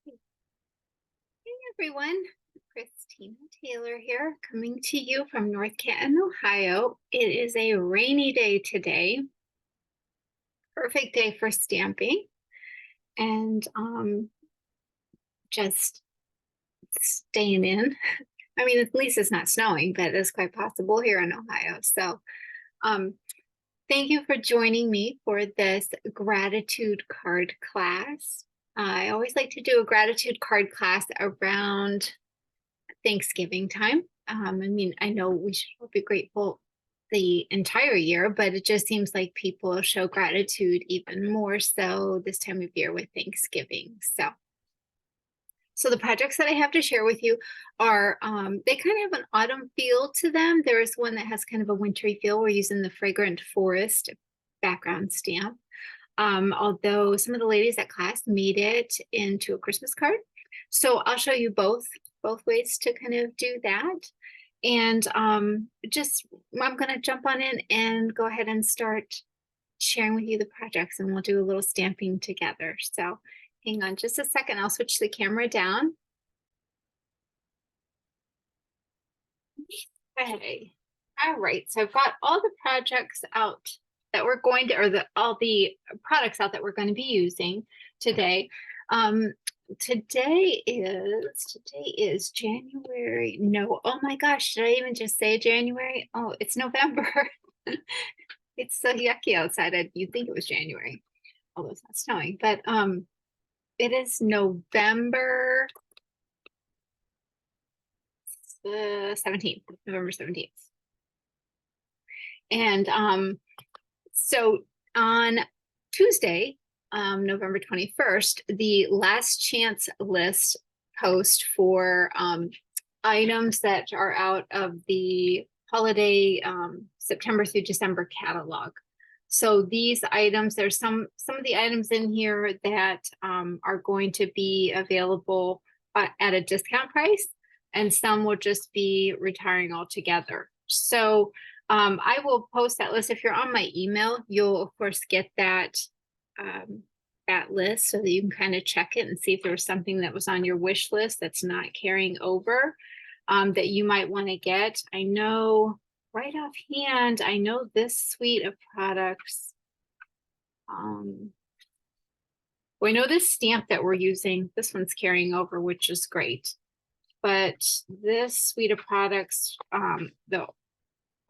Hey everyone, Christina Taylor here, coming to you from North Canton, Ohio. It is a rainy day today, perfect day for stamping, and just staying in. I mean, at least it's not snowing, but it's quite possible here in Ohio. So, um, thank you for joining me for this gratitude card class. I always like to do a gratitude card class around Thanksgiving time. I mean, I know we should all be grateful the entire year, but it just seems like people show gratitude even more so this time of year with Thanksgiving. So the projects that I have to share with you are, they kind of have an autumn feel to them. There is one that has kind of a wintry feel. We're using the Fragrant Forest background stamp. Although some of the ladies at class made it into a Christmas card. So I'll show you both ways to kind of do that. And just I'm going to jump on in and go ahead and start sharing with you the projects, and we'll do a little stamping together. So hang on just a second. I'll switch the camera down. Okay. All right. So I've got all the projects out that we're going to, or all the products out that we're going to be using today. Today is January. No, oh my gosh, did I even just say January? Oh, it's November. It's so yucky outside. You'd think it was January, although it's not snowing. But it is November 17th, November 17th. And so on Tuesday, November 21st, the last chance list post for items that are out of the holiday September through December catalog. So these items, there's some of the items in here that are going to be available at a discount price, and some will just be retiring altogether. So I will post that list. If you're on my email, you'll of course get that that list so that you can kind of check it and see if there was something that was on your wish list that's not carrying over that you might want to get. I know right offhand, I know this suite of products. Well, I know this stamp that we're using, this one's carrying over, which is great. But this suite of products, the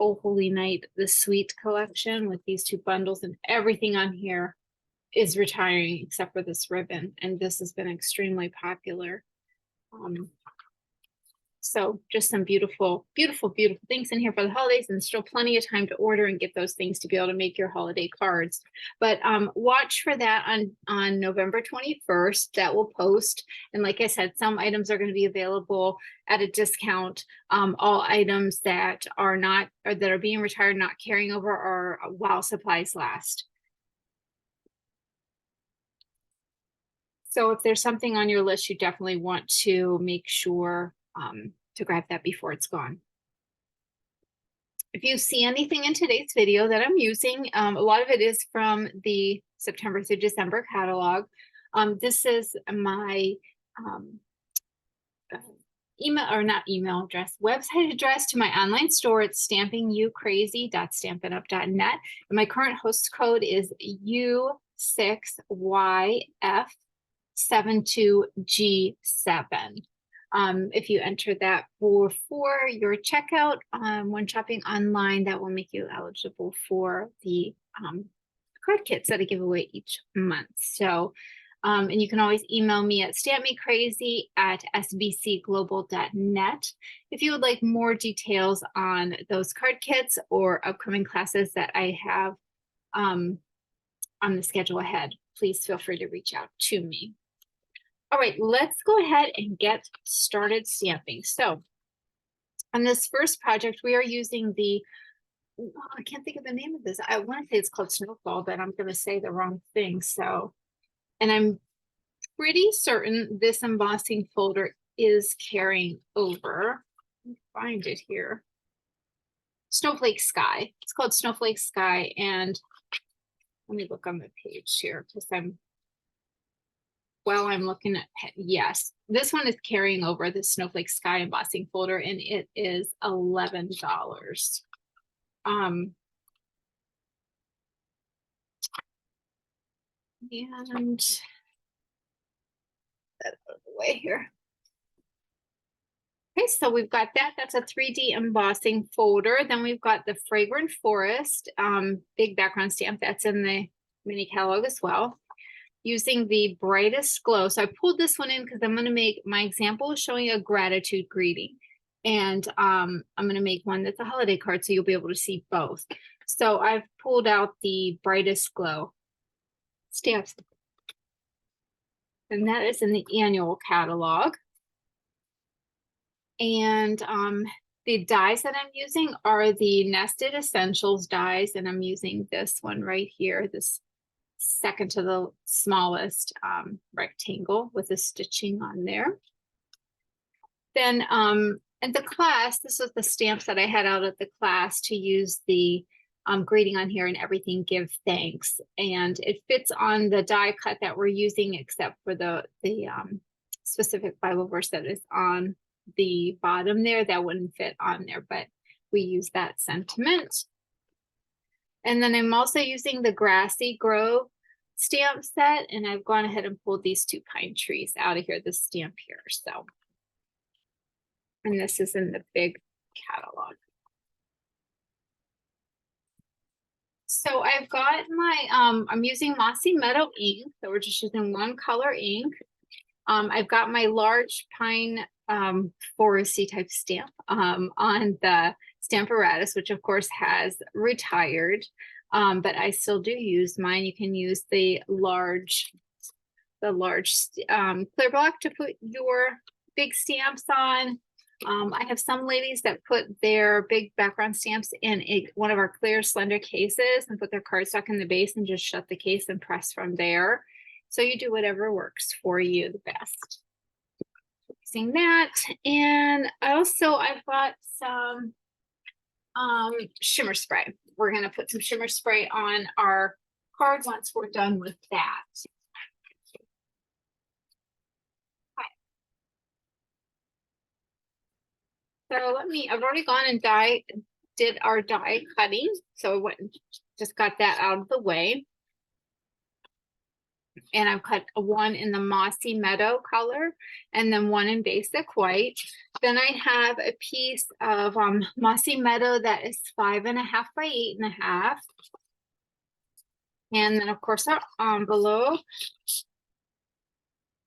Oh Holy Night, the Sweet collection with these two bundles and everything on here is retiring except for this ribbon. And this has been extremely popular. So just some beautiful, beautiful, beautiful things in here for the holidays, and still plenty of time to order and get those things to be able to make your holiday cards. But watch for that on November 21st. That will post. And like I said, some items are going to be available at a discount. All items that are not, or that are being retired, not carrying over, are while supplies last. So if there's something on your list, you definitely want to make sure to grab that before it's gone. If you see anything in today's video that I'm using, a lot of it is from the September through December catalog. This is my email, or not email address, website address to my online store. It's stampingyoucrazy.stampinup.net. And my current host code is U6YF72G7. If you enter that for your checkout when shopping online, that will make you eligible for the card kits that I give away each month. So, and you can always email me at stampmecrazy@sbcglobal.net if you would like more details on those card kits or upcoming classes that I have on the schedule ahead. Please feel free to reach out to me. All right, let's go ahead and get started stamping. So on this first project, we are using the, I can't think of the name of this. I want to say it's called Snowfall, but I'm going to say the wrong thing. So, and I'm pretty certain this embossing folder is carrying over. Let me find it here. Snowflake Sky. It's called Snowflake Sky. And let me look on the page here because while I'm looking at, yes, this one is carrying over the Snowflake Sky embossing folder, and it is $11. And that out of the way here. Okay, so we've got that. That's a 3D embossing folder. Then we've got the Fragrant Forest big background stamp that's in the mini catalog as well, using the Brightest Glow. So I pulled this one in because I'm going to make my example showing a gratitude greeting. And I'm going to make one that's a holiday card, so you'll be able to see both. So I've pulled out the Brightest Glow stamps, and that is in the annual catalog. And the dies that I'm using are the Nested Essentials dies, and I'm using this one right here, this second to the smallest rectangle with the stitching on there. Then at the class, this was the stamps that I had out at the class to use the greeting on here and everything, give thanks. And it fits on the die cut that we're using, except for the specific Bible verse that is on the bottom there. That wouldn't fit on there, but we use that sentiment. And then I'm also using the Grassy Grove stamp set, and I've gone ahead and pulled these 2 pine trees out of here, this stamp here. So, and this is in the big catalog. So I've got my, I'm using Mossy Meadow ink. So we're just using 1 color ink. I've got my large pine foresty type stamp on the Stamparatus, which of course has retired, but I still do use mine. You can use the large clear block to put your big stamps on. I have some ladies that put their big background stamps in one of our clear slender cases and put their cardstock in the base and just shut the case and press from there. So you do whatever works for you the best. Using that, and also I've got some shimmer spray. We're going to put some shimmer spray on our card once we're done with that. So I've already gone and did our die cutting. So I went and just got that out of the way. And I've cut 1 in the Mossy Meadow color and then 1 in basic white. Then I have a piece of Mossy Meadow that is 5.5 by 8.5. And then of course our envelope.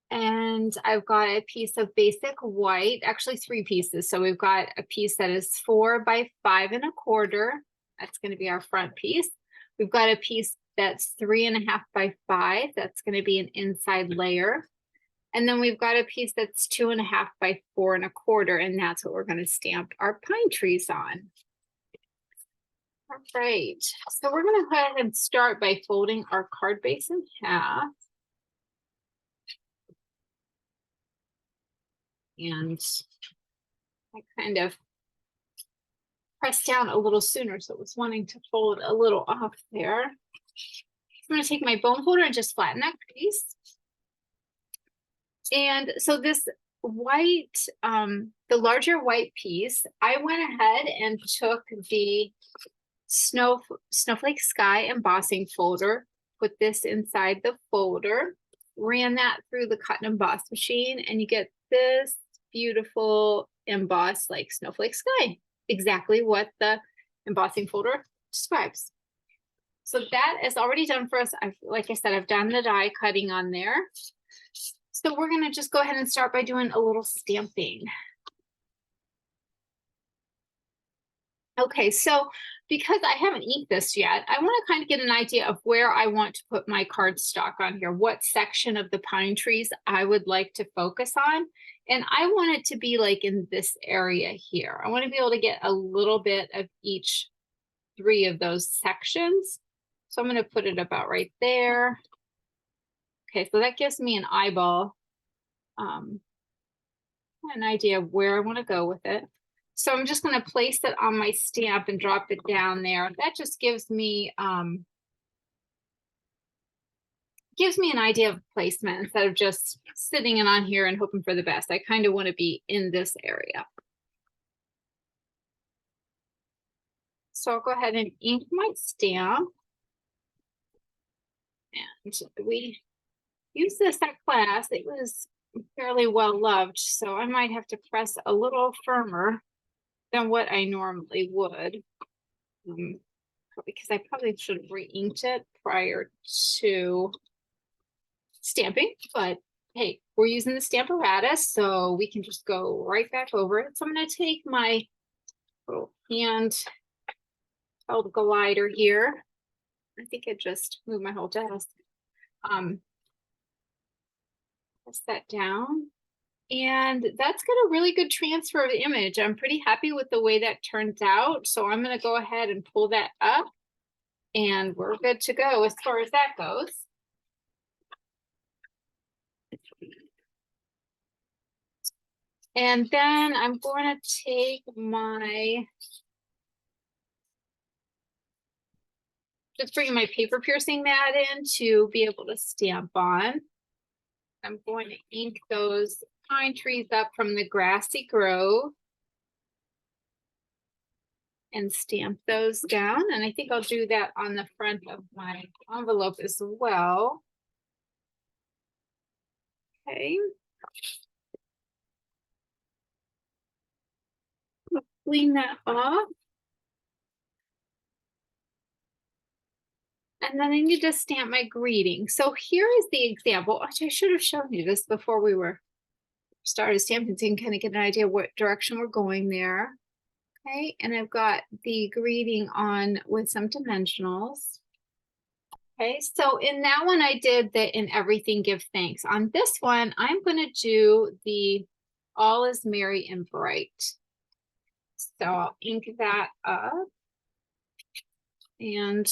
And I've got a piece of basic white, actually 3 pieces. So we've got a piece that is 4 by 5.25. That's going to be our front piece. We've got a piece that's 3.5 by 5. That's going to be an inside layer. And then we've got a piece that's 2.5 by 4.25, and that's what we're going to stamp our pine trees on. All right, so we're going to go ahead and start by folding our card base in half. And I kind of pressed down a little sooner, so it was wanting to fold a little off there. I'm going to take my bone folder and just flatten that piece. And so this white, the larger white piece, I went ahead and took the Snowflake Sky embossing folder, put this inside the folder, ran that through the cut and emboss machine, and you get this beautiful embossed like Snowflake Sky, exactly what the embossing folder describes. So that is already done for us. Like I said, I've done the die cutting on there. So we're going to just go ahead and start by doing a little stamping. Okay, so because I haven't inked this yet, I want to kind of get an idea of where I want to put my cardstock on here, what section of the pine trees I would like to focus on. And I want it to be like in this area here. I want to be able to get a little bit of each 3 of those sections. So I'm going to put it about right there. Okay, so that gives me an eyeball, an idea of where I want to go with it. So I'm just going to place it on my stamp and drop it down there. That just gives me gives me an idea of placement instead of just sitting in on here and hoping for the best. I kind of want to be in this area. So I'll go ahead and ink my stamp. And we used this at class. It was fairly well loved, so I might have to press a little firmer than what I normally would. Because I probably should have re-inked it prior to stamping, but hey, we're using the Stamparatus, so we can just go right back over it. So I'm going to take my little hand held glider here. I think I just moved my whole desk. Press that down. And that's got a really good transfer of image. I'm pretty happy with the way that turns out. So I'm going to go ahead and pull that up and we're good to go as far as that goes. And then I'm going to take my, just bring my paper piercing mat in to be able to stamp on. I'm going to ink those pine trees up from the grassy grove and stamp those down. And I think I'll do that on the front of my envelope as well. Okay. Clean that off. And then I need to stamp my greeting. So here is the example, which I should have shown you this before we were started stamping, so you can kind of get an idea what direction we're going there. Okay, and I've got the greeting on with some dimensionals. Okay, so in that one I did the in everything give thanks. On this one, I'm going to do the all is merry and bright. So I'll ink that up. And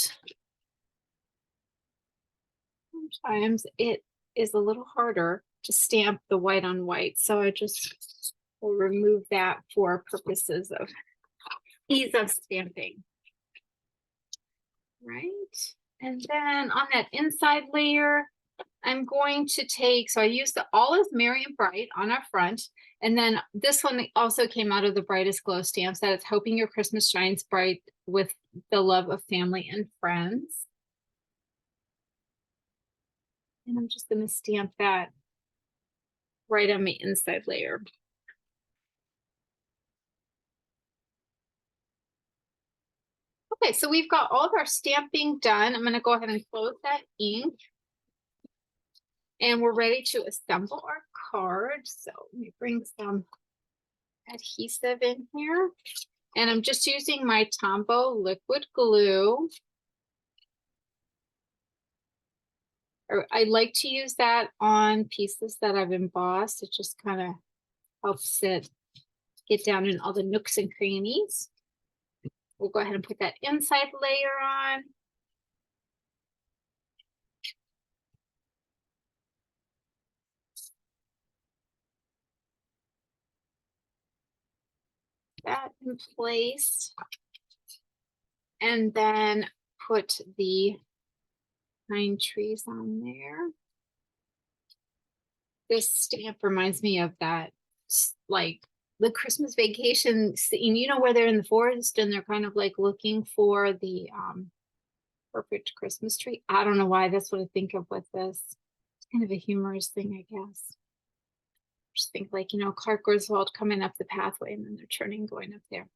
sometimes it is a little harder to stamp the white on white. So I just will remove that for purposes of ease of stamping. Right. And then on that inside layer, I'm going to take, so I used the All is Merry and Bright on our front. And then this one also came out of the Brightest Glow stamps, that it's hoping your Christmas shines bright with the love of family and friends. And I'm just going to stamp that right on my inside layer. Okay, so we've got all of our stamping done. I'm going to go ahead and close that ink. And we're ready to assemble our card. So let me bring some adhesive in here. And I'm just using my Tombow liquid glue. I like to use that on pieces that I've embossed. It just kind of helps it get down in all the nooks and crannies. We'll go ahead and put that inside layer on. That in place. And then put the pine trees on there. This stamp reminds me of that, like the Christmas Vacation scene, you know, where they're in the forest and they're kind of like looking for the perfect Christmas tree. I don't know why that's what I think of with this. It's kind of a humorous thing, I guess. Just think like, you know, Clark Griswold coming up the pathway and then they're turning, going up there.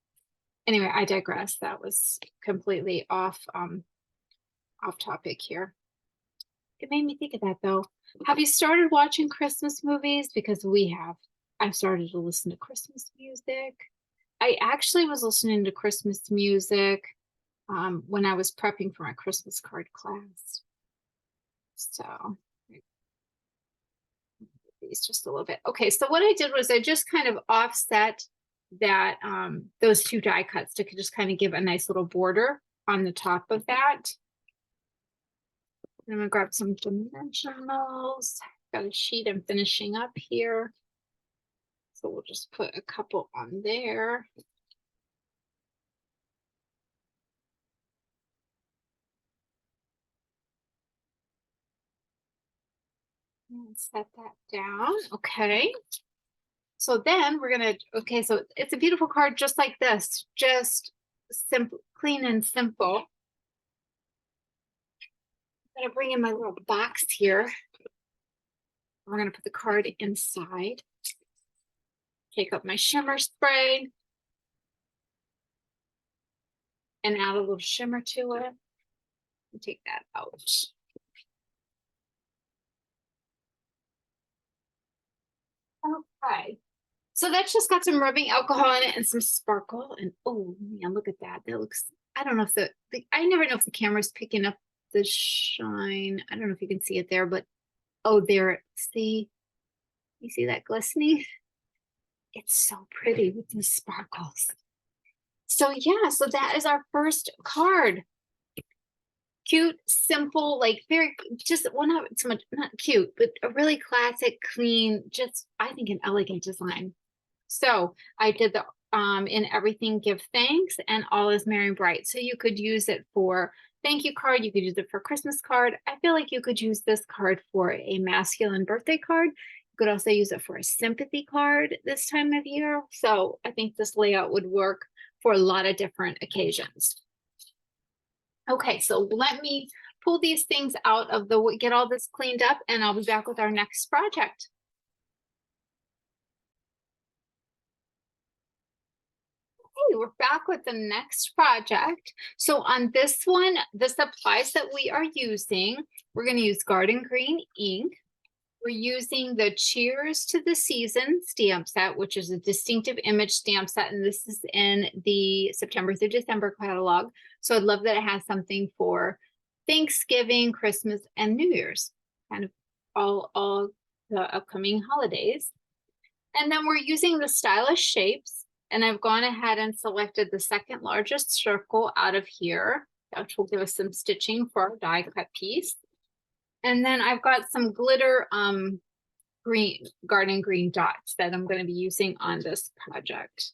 Anyway, I digress. That was completely off topic here. It made me think of that though. Have you started watching Christmas movies? Because we have. I've started to listen to Christmas music. I actually was listening to Christmas music when I was prepping for my Christmas card class. So these just a little bit. Okay, so what I did was I just kind of offset that those two die cuts to just kind of give a nice little border on the top of that. I'm gonna grab some dimensionals. Got a sheet I'm finishing up here. So we'll just put a couple on there. And set that down. Okay. So then we're gonna, okay, so it's a beautiful card just like this, just simple, clean and simple. I'm gonna bring in my little box here. We're gonna put the card inside. Take up my shimmer spray and add a little shimmer to it. And take that out. Okay. So that's just got some rubbing alcohol in it and some sparkle. And oh man, look at that. That looks, I don't know if I never know if the camera's picking up the shine. I don't know if you can see it there, but oh, there, see, you see that glistening? It's so pretty with the sparkles. So yeah, so that is our first card. Cute, simple, like very, just, well, not so much, not cute, but a really classic, clean, just, I think an elegant design. So I did the in everything give thanks and all is merry and bright. So you could use it for thank you card. You could use it for Christmas card. I feel like you could use this card for a masculine birthday card. You could also use it for a sympathy card this time of year. So I think this layout would work for a lot of different occasions. Okay, so let me pull these things out of the, get all this cleaned up, and I'll be back with our next project. Okay, we're back with the next project. So on this one, the supplies that we are using, we're going to use Garden Green ink. We're using the Cheers to the Season stamp set, which is a distinctive image stamp set, and this is in the September through December catalog. So I'd love that it has something for Thanksgiving, Christmas, and New Year's, kind of all the upcoming holidays. And then we're using the Stylish Shapes, and I've gone ahead and selected the second largest circle out of here, which will give us some stitching for our die cut piece. And then I've got some glitter green, garden green dots that I'm going to be using on this project.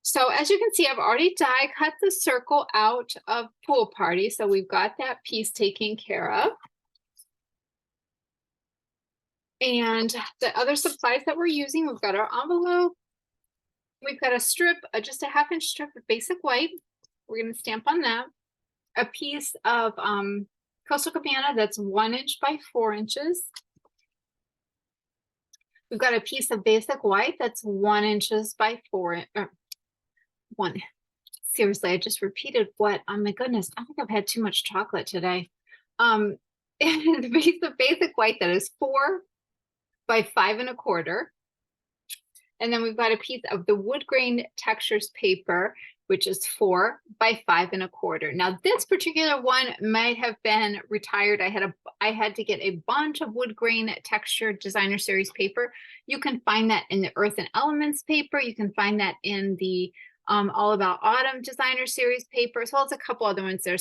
So as you can see, I've already die cut the circle out of Pool Party. So we've got that piece taken care of. And the other supplies that we're using, we've got our envelope. We've got a strip, just a 1/2 inch strip of basic white. We're going to stamp on that. A piece of Coastal Cabana that's 1 inch by 4 inches. We've got a piece of basic white that's 1 inches by 4, one. Seriously, I just repeated what, oh my goodness, I think I've had too much chocolate today. And the piece of basic white that is 4 by 5 1/4. And then we've got a piece of the wood grain textures paper, which is 4 by 5 1/4. Now this particular one might have been retired. I had to get a bunch of wood grain texture designer series paper. You can find that in the Earth and Elements paper. You can find that in the All About Autumn designer series paper, as well as a couple other ones. There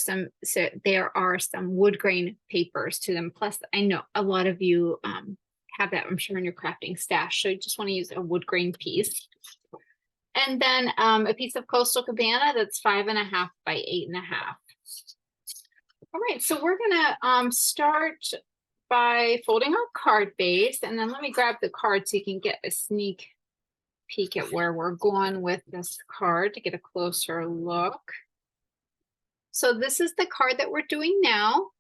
are some wood grain papers to them. Plus, I know a lot of you have that, I'm sure, in your crafting stash. So you just want to use a wood grain piece. And then a piece of Coastal Cabana that's 5 1/2 by 8 1/2. All right, so we're gonna start by folding our card base, and then let me grab the card so you can get a sneak peek at where we're going with this card to get a closer look. So this is the card that we're doing now.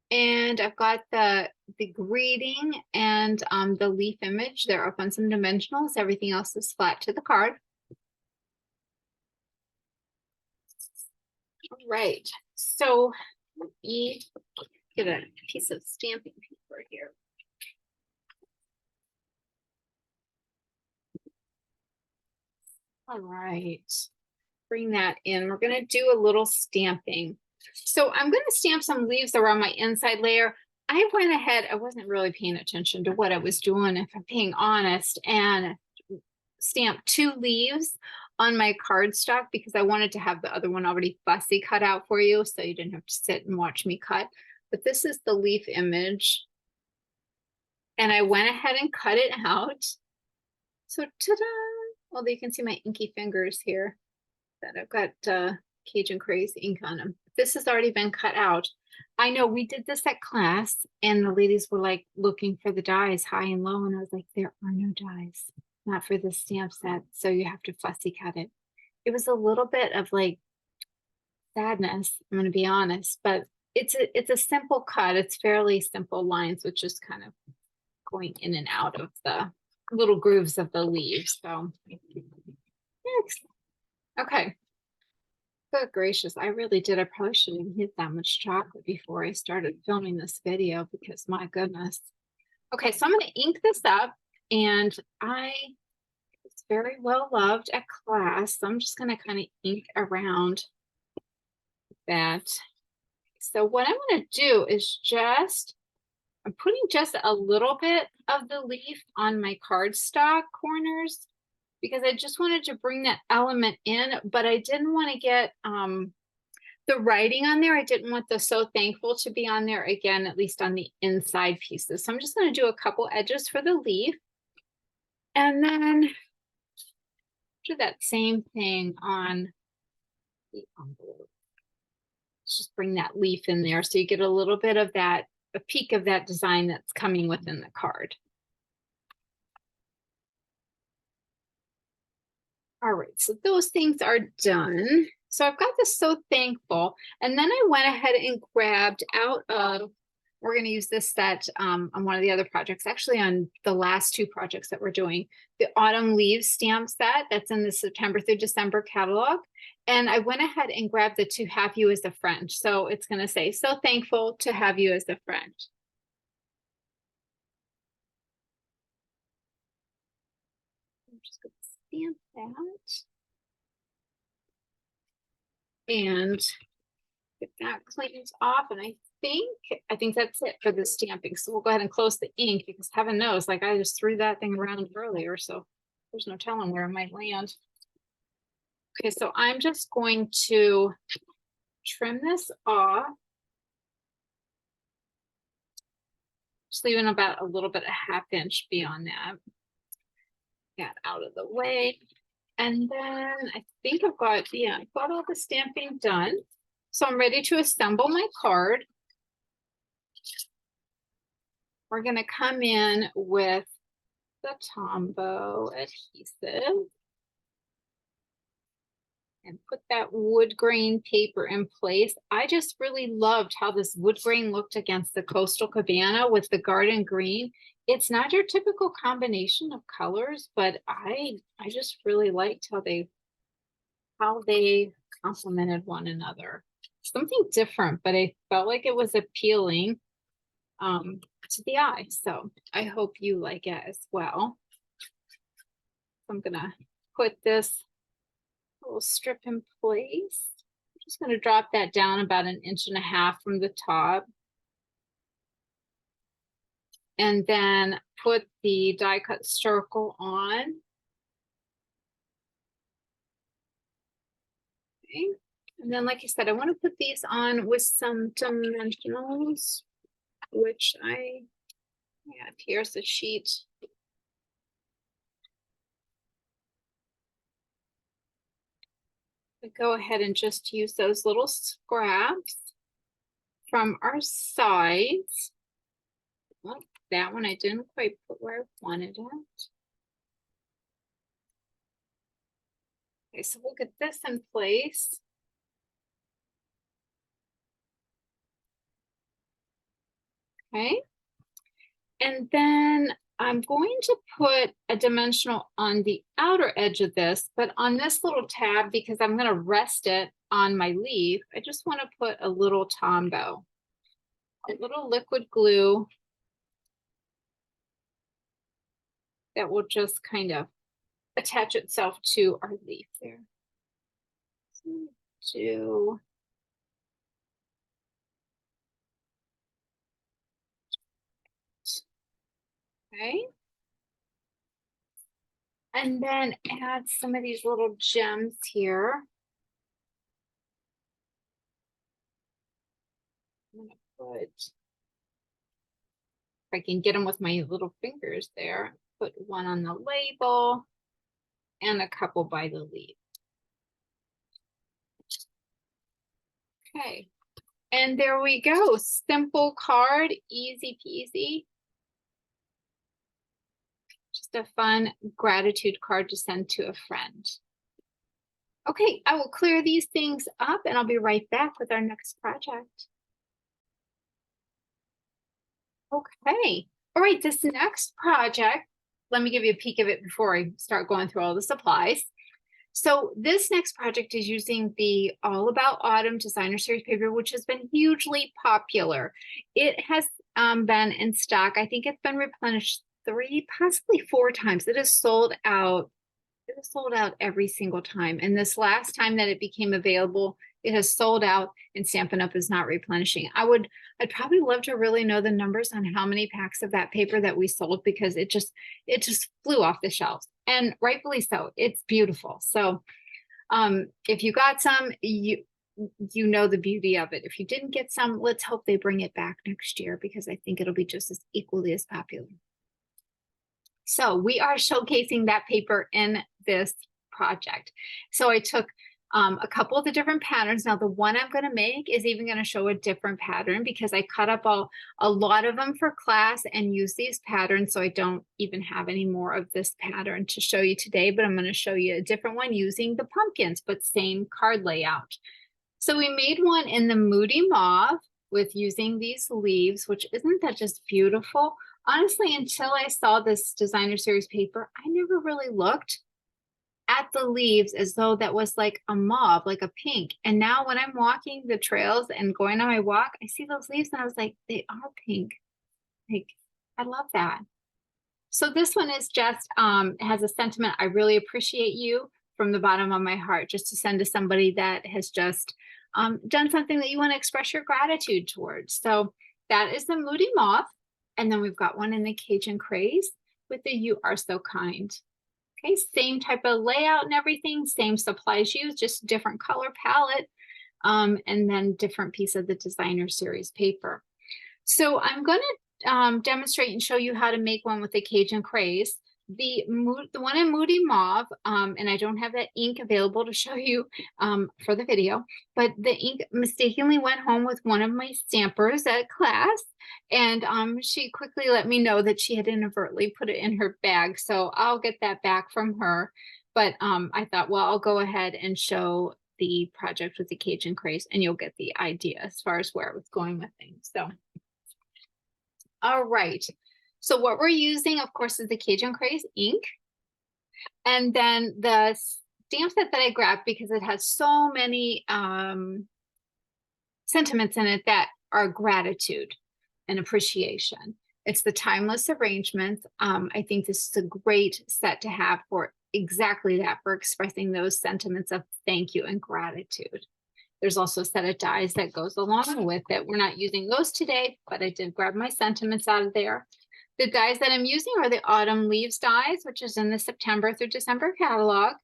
And I've got the greeting and the leaf image. They're up on some dimensionals. Everything else is flat to the card. All right, so let me get a piece of stamping paper here. All right, bring that in. We're gonna do a little stamping. So I'm gonna stamp some leaves around my inside layer. I went ahead, I wasn't really paying attention to what I was doing, if I'm being honest, and stamped 2 leaves on my cardstock because I wanted to have the other one already fussy cut out for you, so you didn't have to sit and watch me cut. But this is the leaf image. And I went ahead and cut it out. So ta-da! Well, you can see my inky fingers here that I've got Cajun Craze ink on them. This has already been cut out. I know we did this at class and the ladies were like looking for the dies high and low. And I was like, there are no dies, not for this stamp set. So you have to fussy cut it. It was a little bit of like sadness, I'm going to be honest, but it's a simple cut. It's fairly simple lines, which is kind of going in and out of the little grooves of the leaves. So next. Okay. Good gracious, I really did. I probably shouldn't have hit that much chocolate before I started filming this video because my goodness. Okay, so I'm going to ink this up and it's very well loved at class. So I'm just going to kind of ink around that. So what I'm going to do is I'm putting just a little bit of the leaf on my cardstock corners because I just wanted to bring that element in, but I didn't want to get the writing on there. I didn't want the So Thankful to be on there again, at least on the inside pieces. So I'm just going to do a couple edges for the leaf. And then do that same thing on the envelope. Just bring that leaf in there so you get a little bit of that, a peek of that design that's coming within the card. All right, so those things are done. So I've got this So Thankful, and then I went ahead and grabbed out of, we're going to use this set on one of the other projects, actually on the last two projects that we're doing, the Autumn Leaves stamp set that's in the September through December catalog. And I went ahead and grabbed the To Have You as a Friend. So it's going to say, so thankful to have you as a friend. I'm just going to stamp that. And if that cleans off, and I think that's it for the stamping. So we'll go ahead and close the ink because heaven knows, like I just threw that thing around earlier, so there's no telling where it might land. Okay, so I'm just going to trim this off. Just leaving about a little bit, a ½ inch beyond that. Get out of the way. And then I think I've got, yeah, I've got all the stamping done. So I'm ready to assemble my card. We're going to come in with the Tombow adhesive and put that wood grain paper in place. I just really loved how this wood grain looked against the Coastal Cabana with the garden green. It's not your typical combination of colors, but I just really liked how they complemented one another. Something different, but I felt like it was appealing to the eye. So I hope you like it as well. I'm gonna put this little strip in place. I'm just gonna drop that down about 1.5 inches from the top. And then put the die cut circle on. Okay. And then, like I said, I want to put these on with some dimensionals, which here's the sheet. I go ahead and just use those little scraps from our sides. Well, that one I didn't quite put where I wanted it. Okay, so we'll get this in place. Okay. And then I'm going to put a dimensional on the outer edge of this, but on this little tab, because I'm going to rest it on my leaf, I just want to put a little Tombow, a little liquid glue that will just kind of attach itself to our leaf there. So okay. And then add some of these little gems here. I'm gonna put, if I can get them with my little fingers there, put one on the label and a couple by the leaf. Okay. And there we go. Simple card, easy peasy. Just a fun gratitude card to send to a friend. Okay, I will clear these things up and I'll be right back with our next project. Okay, all right, this next project, let me give you a peek of it before I start going through all the supplies. So this next project is using the All About Autumn Designer Series paper, which has been hugely popular. It has been in stock. I think it's been replenished 3, possibly 4 times. It is sold out. It is sold out every single time. And this last time that it became available, it has sold out and Stampin' Up! Is not replenishing. I'd probably love to really know the numbers on how many packs of that paper that we sold, because it just flew off the shelves, and rightfully so. It's beautiful. So if you got some, you know the beauty of it. If you didn't get some, let's hope they bring it back next year, because I think it'll be just as equally as popular. So we are showcasing that paper in this project. So I took a couple of the different patterns. Now the one I'm going to make is even going to show a different pattern, because I cut up a lot of them for class and use these patterns. So I don't even have any more of this pattern to show you today, but I'm going to show you a different one using the pumpkins, but same card layout. So we made one in the Moody Mauve with using these leaves, which isn't that just beautiful? Honestly, until I saw this designer series paper, I never really looked at the leaves as though that was like a mauve, like a pink. And now when I'm walking the trails and going on my walk, I see those leaves and I was like, they are pink. Like, I love that. So this one is just has a sentiment. I really appreciate you from the bottom of my heart, just to send to somebody that has just done something that you want to express your gratitude towards. So that is the Moody Mauve. And then we've got one in the Cajun Craze with the You Are So Kind. Okay, same type of layout and everything, same supplies used, just different color palette, and then different piece of the designer series paper. So I'm going to demonstrate and show you how to make one with the Cajun Craze. The one in Moody Mauve, and I don't have that ink available to show you for the video, but the ink mistakenly went home with one of my stampers at class, and she quickly let me know that she had inadvertently put it in her bag, so I'll get that back from her. But I thought, well, I'll go ahead and show the project with the Cajun Craze, and you'll get the idea as far as where I was going with things. So all right, so what we're using, of course, is the Cajun Craze ink. And then the stamp set that I grabbed, because it has so many sentiments in it that are gratitude and appreciation. It's the Timeless Arrangements. I think this is a great set to have for exactly that, for expressing those sentiments of thank you and gratitude. There's also a set of dies that goes along with it. We're not using those today, but I did grab my sentiments out of there. The dies that I'm using are the Autumn Leaves dies, which is in the September through December catalog.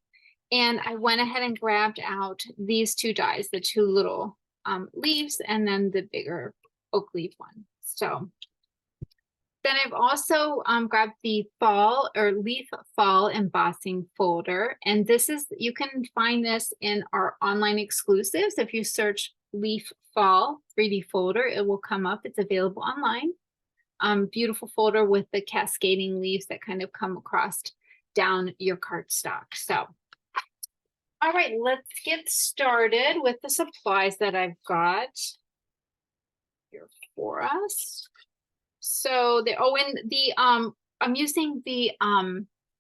And I went ahead and grabbed out these 2 dies, the 2 little leaves, and then the bigger oak leaf one. So then I've also grabbed the fall or leaf fall embossing folder. And this is, you can find this in our online exclusives. If you search leaf fall 3D folder, it will come up. It's available online. Beautiful folder with the cascading leaves that kind of come across down your cardstock. So, all right, let's get started with the supplies that I've got here for us. So I'm using the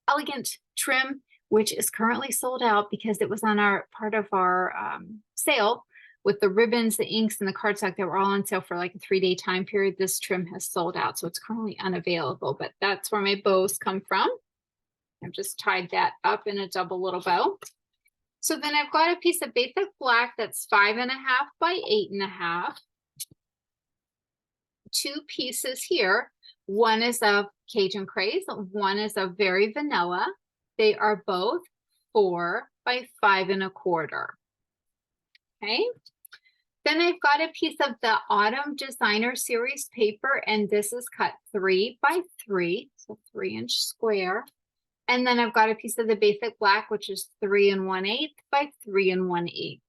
elegant trim, which is currently sold out because it was on our part of our sale with the ribbons, the inks, and the cardstock that were all on sale for like a 3-day time period. This trim has sold out, so it's currently unavailable, but that's where my bows come from. I've just tied that up in a double little bow. So then I've got a piece of basic black that's 5.5 by 8.5. 2 pieces here. One is of Cajun Craze, one is of Very Vanilla. They are both 4 by 5.25. Okay. Then I've got a piece of the Autumn Designer Series paper, and this is cut 3 by 3, so 3-inch square. And then I've got a piece of the basic black, which is 3 1/8 by 3 1/8.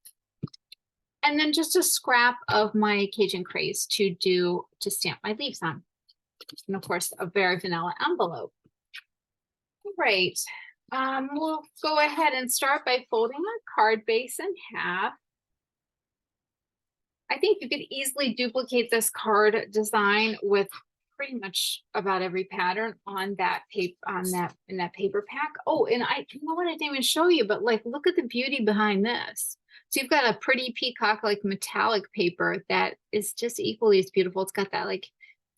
And then just a scrap of my Cajun Craze to stamp my leaves on. And of course, a very vanilla envelope. Great. We'll go ahead and start by folding our card base in half. I think you could easily duplicate this card design with pretty much about every pattern on that paper, in that paper pack. Oh, and you know what, I didn't even show you, but like, look at the beauty behind this. So you've got a pretty peacock, like metallic paper that is just equally as beautiful. It's got that like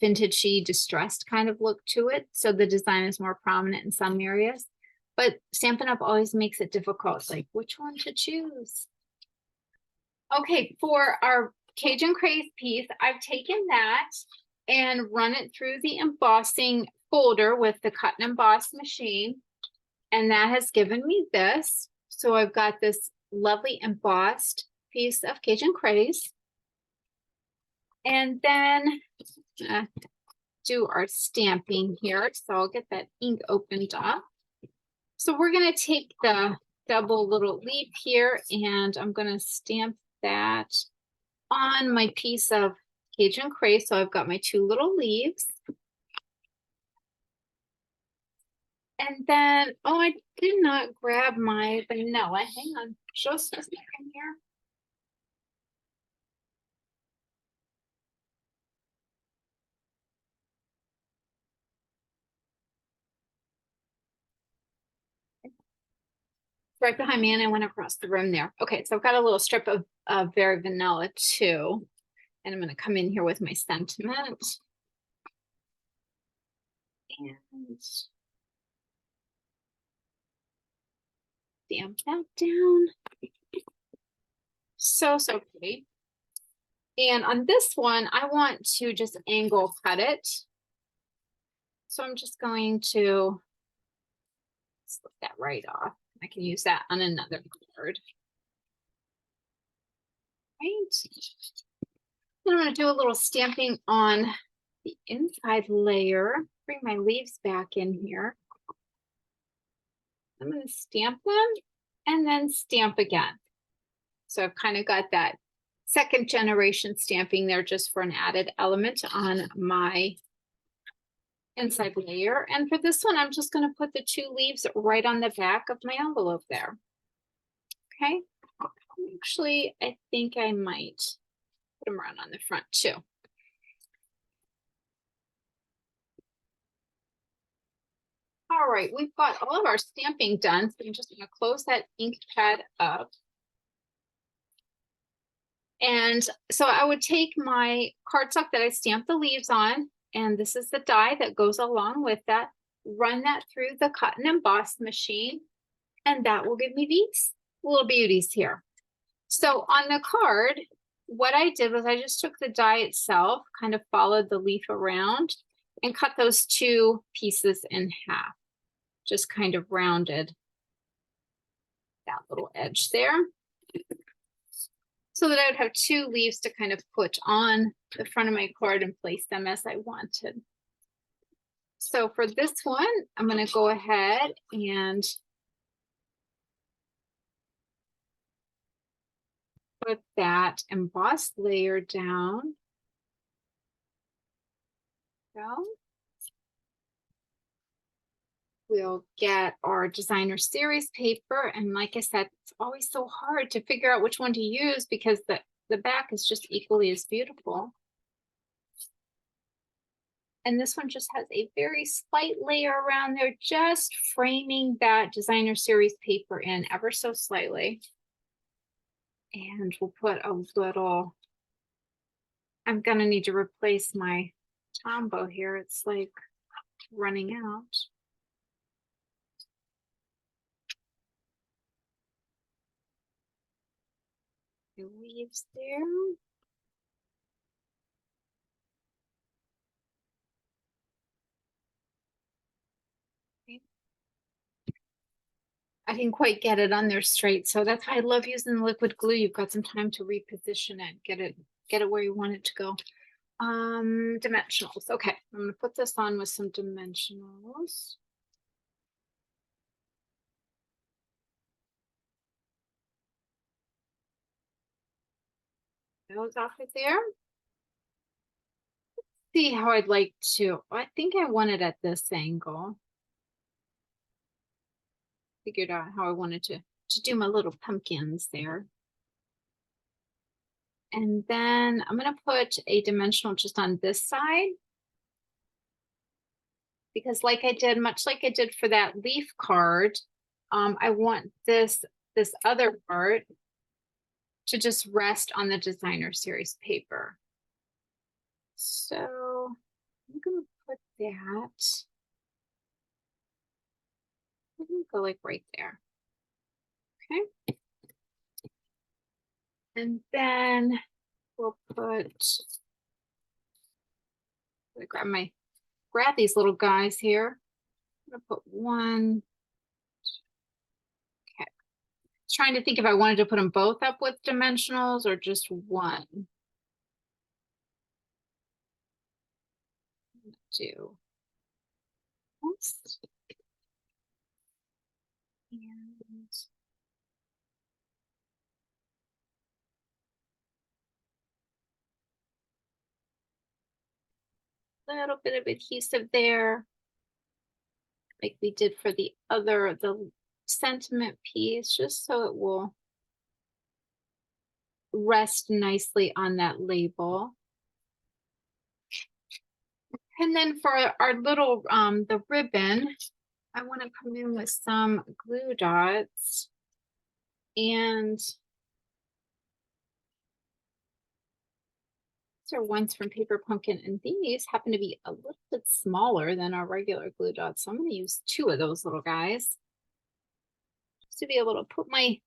vintagey distressed kind of look to it. So the design is more prominent in some areas, but Stampin' Up! Always makes it difficult, like which one to choose. Okay, for our Cajun Craze piece, I've taken that and run it through the embossing folder with the cut and emboss machine. And that has given me this. So I've got this lovely embossed piece of Cajun Craze. And then do our stamping here. So I'll get that ink opened up. So we're going to take the double little leaf here and I'm going to stamp that on my piece of Cajun Craze. So I've got my two little leaves. And then, oh, I did not grab my vanilla. Hang on just a second here. Right behind me, and I went across the room there. Okay, so I've got a little strip of Very Vanilla too. And I'm going to come in here with my sentiment. And stamp that down. So pretty. And on this one, I want to just angle cut it. So I'm just going to slip that right off. I can use that on another card. Right. Then I'm going to do a little stamping on the inside layer. Bring my leaves back in here. I'm going to stamp them and then stamp again. So I've kind of got that second generation stamping there just for an added element on my inside layer. And for this one, I'm just going to put the two leaves right on the back of my envelope there. Okay. Actually, I think I might put them around on the front too. All right, we've got all of our stamping done. So I'm just going to close that ink pad up. And so I would take my cardstock that I stamped the leaves on, and this is the die that goes along with that, run that through the cut and emboss machine, and that will give me these little beauties here. So on the card, what I did was I just took the die itself, kind of followed the leaf around, and cut those two pieces in half. Just kind of rounded that little edge there, so that I would have two leaves to kind of put on the front of my card and place them as I wanted. So for this one, I'm going to go ahead and put that embossed layer down. So we'll get our designer series paper. And like I said, it's always so hard to figure out which one to use because the back is just equally as beautiful. And this one just has a very slight layer around there, just framing that designer series paper in ever so slightly. And we'll put a little, I'm gonna need to replace my Tombow here. It's like running out. The leaves there. I didn't quite get it on there straight, so that's why I love using liquid glue. You've got some time to reposition it, get it where you want it to go. Dimensionals. Okay, I'm gonna put this on with some dimensionals. Those off of there. See how I'd like to. I think I want it at this angle. Figured out how I wanted to do my little pumpkins there. And then I'm going to put a dimensional just on this side. Because like I did, much like I did for that leaf card, I want this other part to just rest on the designer series paper. So I'm going to put that. I'm going to go like right there. Okay. And then we'll put, grab these little guys here. I'm gonna put one. Okay. Trying to think if I wanted to put them both up with dimensionals or just one. Do this. And a little bit of adhesive there, like we did for the sentiment piece, just so it will rest nicely on that label. And then for our little, the ribbon, I want to come in with some glue dots. And these are ones from Paper Pumpkin, and these happen to be a little bit smaller than our regular glue dots. So I'm going to use 2 of those little guys just to be able to put my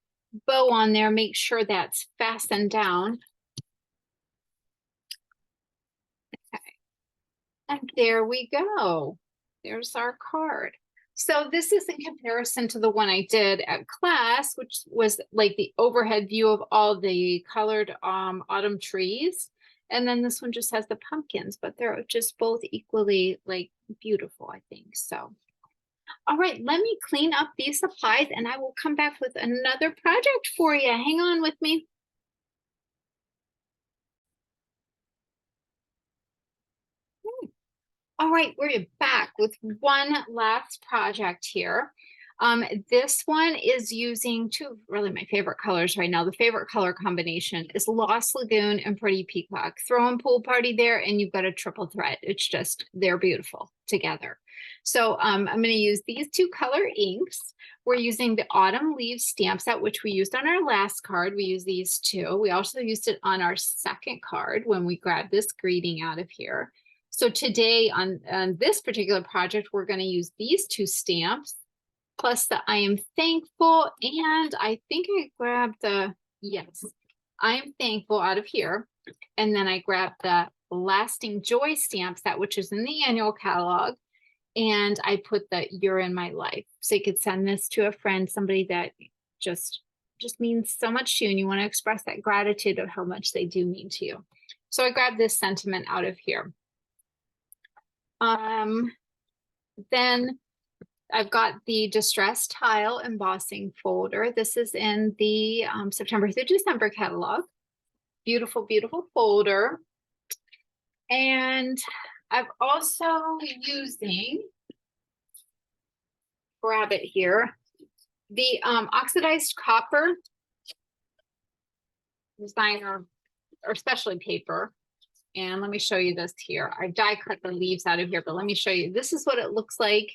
bow on there, make sure that's fastened down. Okay. And there we go. There's our card. So this is in comparison to the one I did at class, which was like the overhead view of all the colored autumn trees. And then this one just has the pumpkins, but they're just both equally like beautiful, I think. So, all right, let me clean up these supplies and I will come back with another project for you. Hang on with me. All right, we're back with one last project here. This one is using 2 of really my favorite colors right now. The favorite color combination is Lost Lagoon and Pretty Peacock. Throw in Pool Party there and you've got a triple threat. It's just, they're beautiful together. So I'm going to use these 2 color inks. We're using the Autumn Leaves stamp set, which we used on our last card. We use these 2. We also used it on our second card when we grabbed this greeting out of here. So today on this particular project, we're going to use these 2 stamps, plus the I am thankful, and I think I grabbed the, yes, I am thankful out of here. And then I grabbed the Lasting Joy stamp set, which is in the annual catalog. And I put the You're in My Life. So you could send this to a friend, somebody that just means so much to you, and you want to express that gratitude of how much they do mean to you. So I grabbed this sentiment out of here. Then I've got the Distress Tile embossing folder. This is in the September through December catalog. Beautiful, beautiful folder. And I'm also using, grab it here, the oxidized copper designer or specialty paper. And let me show you this here. I die cut the leaves out of here, but let me show you. This is what it looks like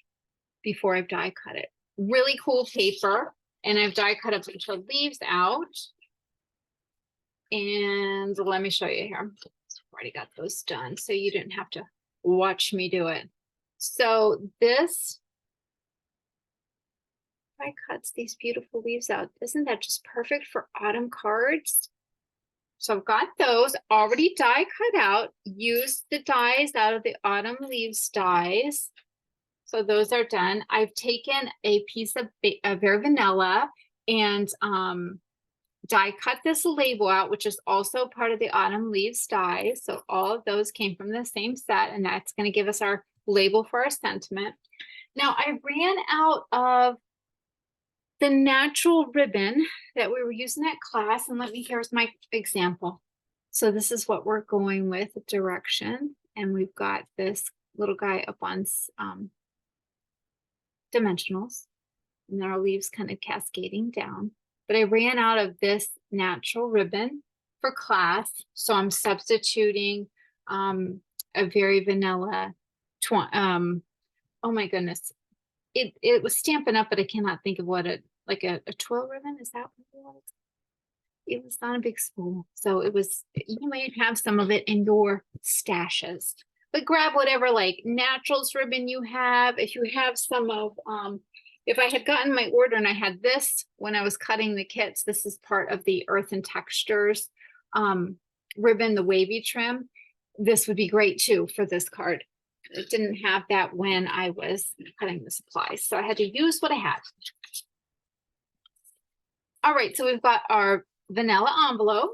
before I've die cut it. Really cool paper. And I've die cut a bunch of leaves out. And let me show you here. I've already got those done, so you didn't have to watch me do it. So this, I cuts these beautiful leaves out. Isn't that just perfect for autumn cards? So I've got those already die cut out. Used the dies out of the autumn leaves dies. So those are done. I've taken a piece of Bare Vanilla and die cut this label out, which is also part of the autumn leaves dies. So all of those came from the same set, and that's going to give us our label for our sentiment. Now I ran out of the natural ribbon that we were using at class, and here's my example. So this is what we're going with, direction. And we've got this little guy up on dimensionals. And there are leaves kind of cascading down. But I ran out of this natural ribbon for class. So I'm substituting a very vanilla, oh my goodness. It was Stampin' Up, but I cannot think of what like a twill ribbon, is that what it was? It was not a big spool. So it was, you might have some of it in your stashes, but grab whatever like naturals ribbon you have. If you have some of, if I had gotten my order and I had this when I was cutting the kits, this is part of the Earth and Textures ribbon, the wavy trim. This would be great too for this card. It didn't have that when I was cutting the supplies, so I had to use what I had. All right, so we've got our vanilla envelope.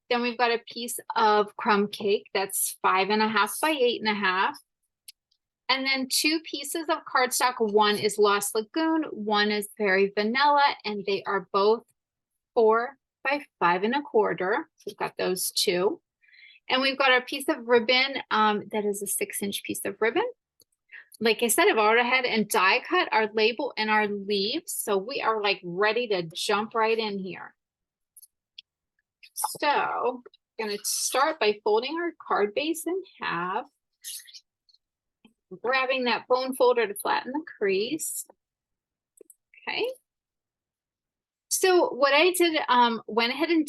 Then we've got a piece of crumb cake that's 5.5 by 8.5. And then 2 pieces of cardstock. One is Lost Lagoon, one is Very Vanilla, and they are both 4 by 5.25. So we've got those 2. And we've got our piece of ribbon that is a 6-inch piece of ribbon. Like I said, I've already had and die cut our label and our leaves. So we are like ready to jump right in here. So I'm going to start by folding our card base in half. Grabbing that bone folder to flatten the crease. Okay. So what I did, went ahead and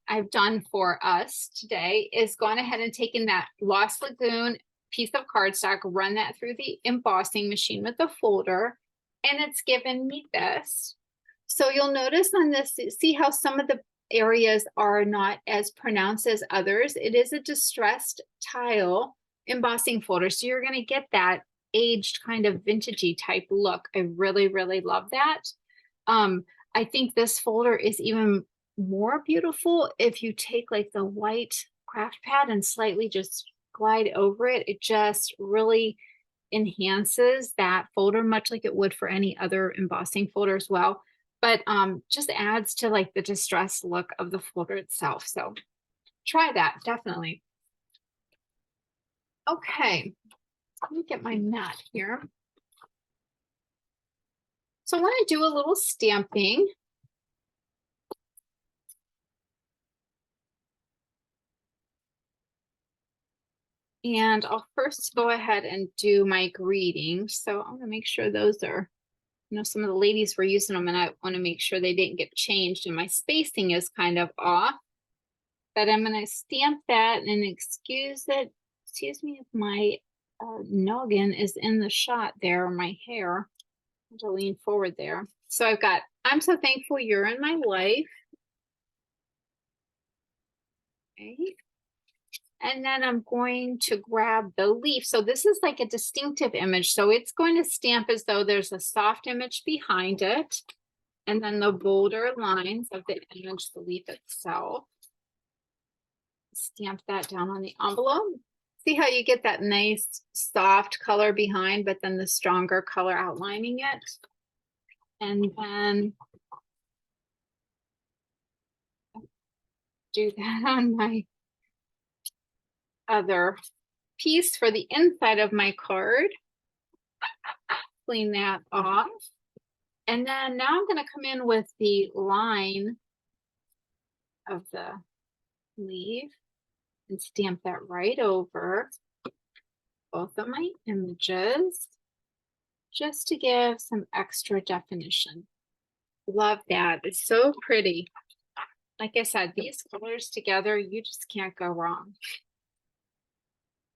I've done for us today is gone ahead and taken that Lost Lagoon piece of cardstock, run that through the embossing machine with the folder, and it's given me this. So you'll notice on this, see how some of the areas are not as pronounced as others. It is a distressed tile embossing folder. So you're going to get that aged kind of vintagey type look. I really, really love that. I think this folder is even more beautiful if you take like the white craft pad and slightly just glide over it. It just really enhances that folder, much like it would for any other embossing folder as well. But just adds to like the distressed look of the folder itself. So try that, definitely. Okay, let me get my mat here. So I want to do a little stamping. And I'll first go ahead and do my greetings. So I'm gonna make sure those are, you know, some of the ladies were using them and I want to make sure they didn't get changed and my spacing is kind of off. But I'm gonna stamp that and excuse me if my noggin is in the shot there, or my hair. I have to lean forward there. So I've got, I'm so thankful you're in my life. Okay. And then I'm going to grab the leaf. So this is like a distinctive image. So it's going to stamp as though there's a soft image behind it. And then the bolder lines of the image, the leaf itself. Stamp that down on the envelope. See how you get that nice soft color behind, but then the stronger color outlining it. And then do that on my other piece for the inside of my card. Clean that off. And then now I'm going to come in with the line of the leaf and stamp that right over both of my images, just to give some extra definition. Love that. It's so pretty. Like I said, these colors together, you just can't go wrong.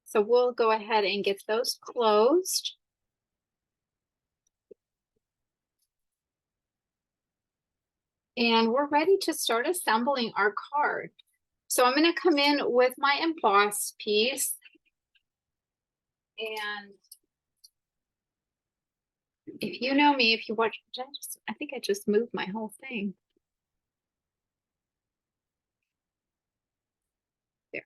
So we'll go ahead and get those closed. And we're ready to start assembling our card. So I'm going to come in with my embossed piece. And if you know me, if you watch, I think I just moved my whole thing. There.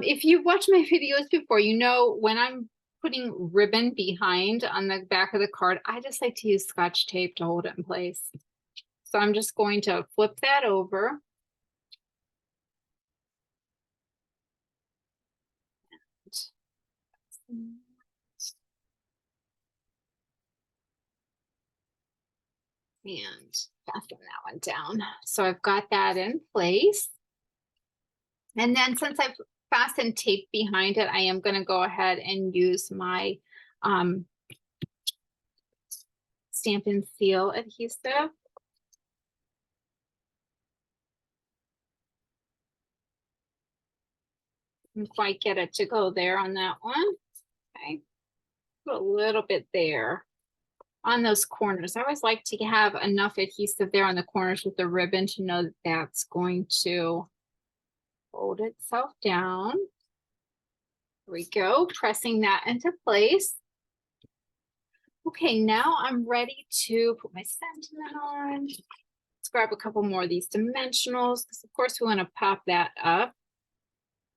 If you watch my videos before, you know when I'm putting ribbon behind on the back of the card, I just like to use Scotch tape to hold it in place. So I'm just going to flip that over. And fasten that one down. So I've got that in place. And then since I've fastened tape behind it, I am going to go ahead and use my Stamp and Seal adhesive. Didn't quite get it to go there on that one. Okay, put a little bit there on those corners. I always like to have enough adhesive there on the corners with the ribbon to know that that's going to fold itself down. There we go, pressing that into place. Okay, now I'm ready to put my sentiment on. Let's grab a couple more of these dimensionals because of course we want to pop that up.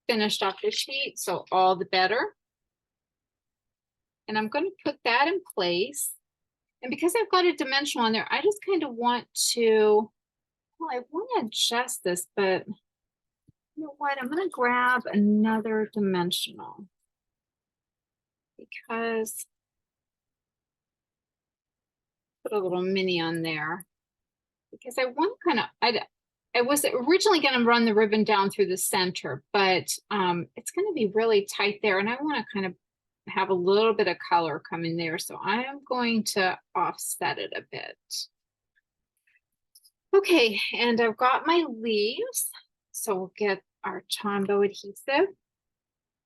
Finished off the sheet, so all the better. And I'm going to put that in place. And because I've got a dimensional on there, I just kind of want to, well, I want to adjust this, but you know what? I'm going to grab another dimensional because put a little mini on there because I want to kind of, I was originally going to run the ribbon down through the center, but it's going to be really tight there. And I want to kind of have a little bit of color come in there. So I am going to offset it a bit. Okay, and I've got my leaves. So we'll get our Tombow adhesive.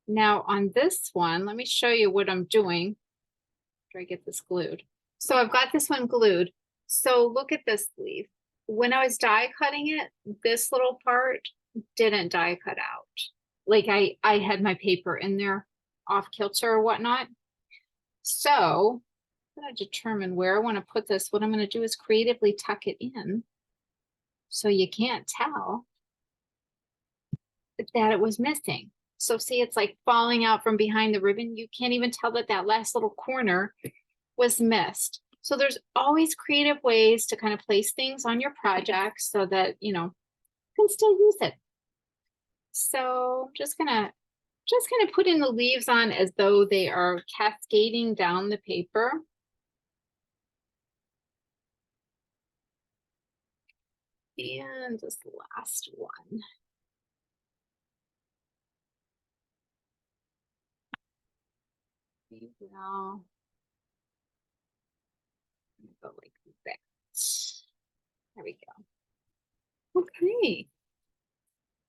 Now on this one, let me show you what I'm doing after I get this glued. So I've got this one glued. So look at this leaf. When I was die cutting it, this little part didn't die cut out. Like I had my paper in there off kilter or whatnot. So I'm going to determine where I want to put this. What I'm going to do is creatively tuck it in so you can't tell that it was missing. So see, it's like falling out from behind the ribbon. You can't even tell that that last little corner was missed. So there's always creative ways to kind of place things on your project so that, you know, you can still use it. So I'm just gonna put in the leaves on as though they are cascading down the paper. And this last one. Maybe I'll go like that. There we go. Okay.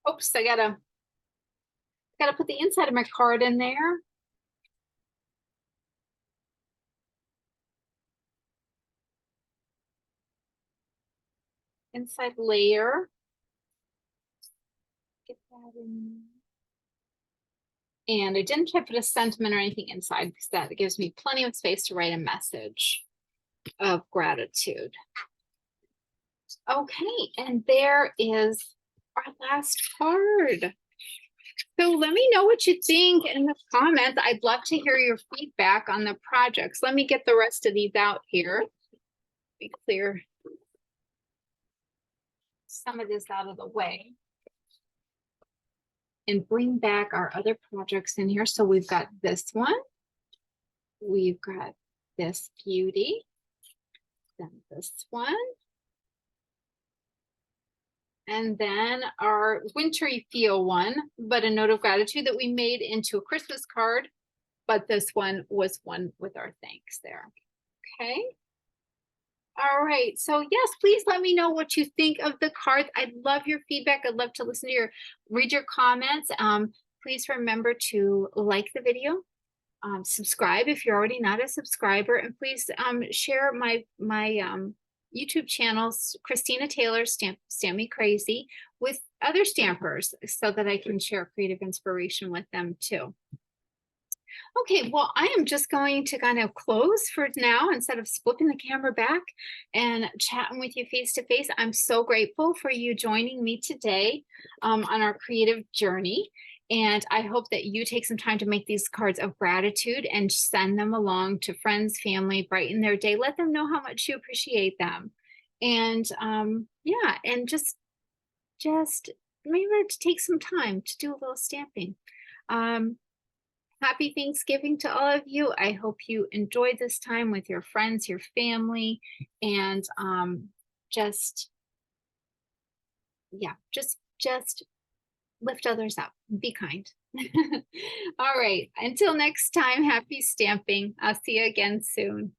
Oops, I gotta put the inside of my card in there. Inside layer. Get that in. And I didn't try to put a sentiment or anything inside because that gives me plenty of space to write a message of gratitude. Okay, and there is our last card. So let me know what you think in the comments. I'd love to hear your feedback on the projects. Let me get the rest of these out here. Be clear some of this out of the way. And bring back our other projects in here. So we've got this one. We've got this beauty. Then this one. And then our wintry feel one, but a note of gratitude that we made into a Christmas card. But this one was one with our thanks there. Okay. All right. So yes, please let me know what you think of the cards. I'd love your feedback. I'd love to listen to read your comments. Please remember to like the video, subscribe if you're already not a subscriber, and please share my YouTube channels, Christina Taylor Stamp Me Crazy, with other stampers so that I can share creative inspiration with them too. Okay, well, I am just going to kind of close for now instead of flipping the camera back and chatting with you face to face. I'm so grateful for you joining me today on our creative journey. And I hope that you take some time to make these cards of gratitude and send them along to friends, family, brighten their day. Let them know how much you appreciate them. And yeah, and just remember to take some time to do a little stamping. Happy Thanksgiving to all of you. I hope you enjoyed this time with your friends, your family, and just yeah, just lift others up. Be kind. All right. Until next time, happy stamping. I'll see you again soon.